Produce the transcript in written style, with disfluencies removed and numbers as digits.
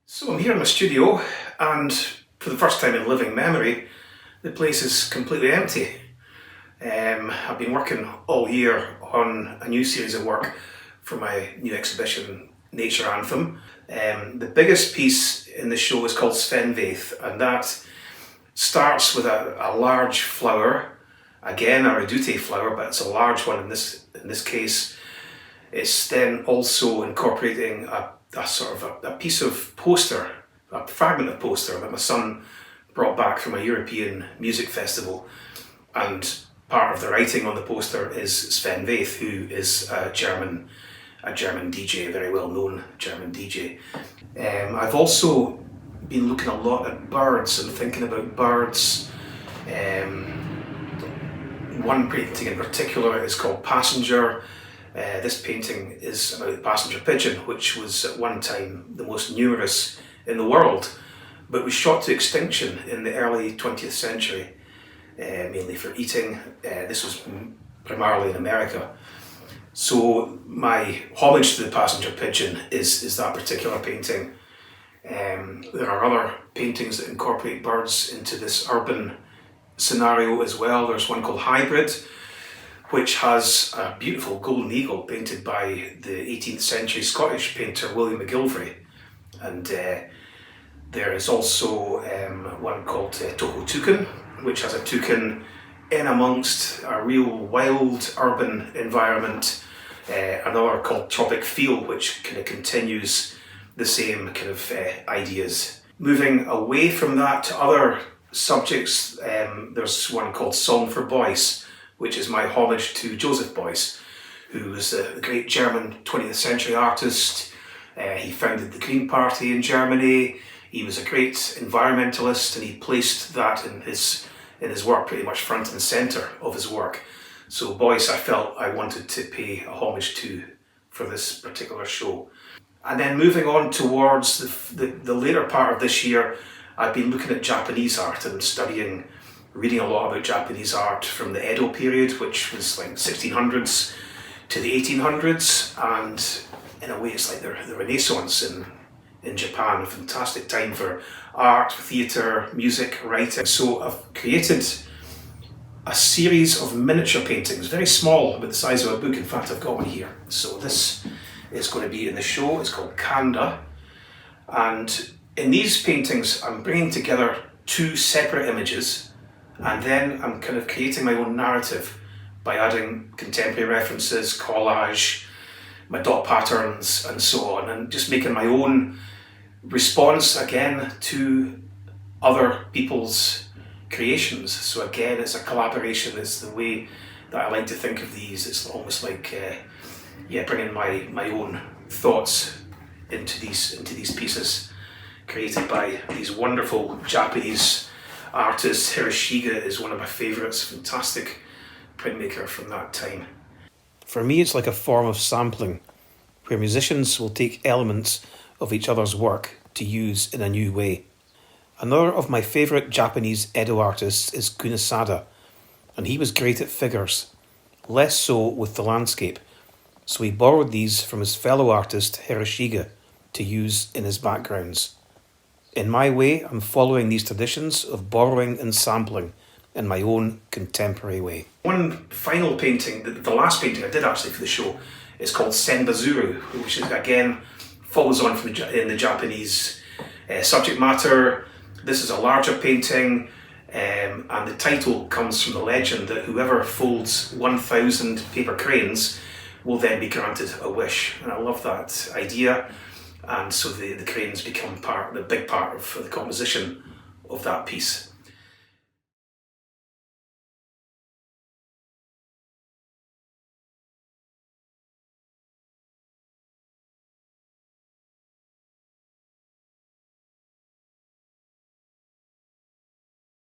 So I'm here in my studio, and for the first time in living memory, the place is completely empty. I've been working all year on a new series of work for my new exhibition, Nature Anthem. The biggest piece in the show is called Sven Väth, and that starts with a large flower, again a redoute flower, but it's a large one in this case. It's then also incorporating a piece of poster, a fragment of poster that my son brought back from a European music festival, and part of the writing on the poster is Sven Väth, who is a German DJ, a very well known German DJ. I've also been looking a lot at birds and thinking about birds. One painting in particular is called Passenger. This painting is about the passenger pigeon, which was at one time the most numerous in the world, but was shot to extinction in the early 20th century, mainly for eating. This was primarily in America. So my homage to the passenger pigeon is that particular painting. There are other paintings that incorporate birds into this urban scenario as well. There's one called Hybrid, which has a beautiful golden eagle painted by the 18th century Scottish painter William McGilvray. And there is also one called Toho Toucan, which has a toucan in amongst a real wild urban environment. Another called Tropic Feel, which kind of continues the same kind of ideas. Moving away from that to other subjects, there's one called Song for Beuys, which is my homage to Joseph Beuys, who was a great German 20th century artist. He founded the Green Party in Germany. He was a great environmentalist, and he placed that in his work pretty much front and centre of his work. So Beuys, I felt I wanted to pay a homage to for this particular show. And then moving on towards the later part of this year, I've been looking at Japanese art and reading a lot about Japanese art from the Edo period, which was like 1600s to the 1800s, and in a way it's like the Renaissance in Japan, a fantastic time for art, theatre, music, writing. So I've created a series of miniature paintings, very small, about the size of a book. In fact, I've got one here. So this is going to be in the show. It's called Kanda, and in these paintings I'm bringing together two separate images, and then I'm kind of creating my own narrative by adding contemporary references, collage, my dot patterns and so on, and just making my own response again to other people's creations. So again, it's a collaboration. It's the way that I like to think of these. It's almost like bringing my own thoughts into these pieces created by these wonderful Japanese artists. Hiroshige is one of my favourites, fantastic printmaker from that time. For me, it's like a form of sampling, where musicians will take elements of each other's work to use in a new way. Another of my favourite Japanese Edo artists is Kunisada, and he was great at figures, less so with the landscape, so he borrowed these from his fellow artist Hiroshige to use in his backgrounds. In my way, I'm following these traditions of borrowing and sampling in my own contemporary way. One final painting, the last painting I did actually for the show, is called Senbazuru, which is, again follows on from in the Japanese subject matter. This is a larger painting, and the title comes from the legend that whoever folds 1,000 paper cranes will then be granted a wish. And I love that idea. And so the cranes become a big part of the composition of that piece.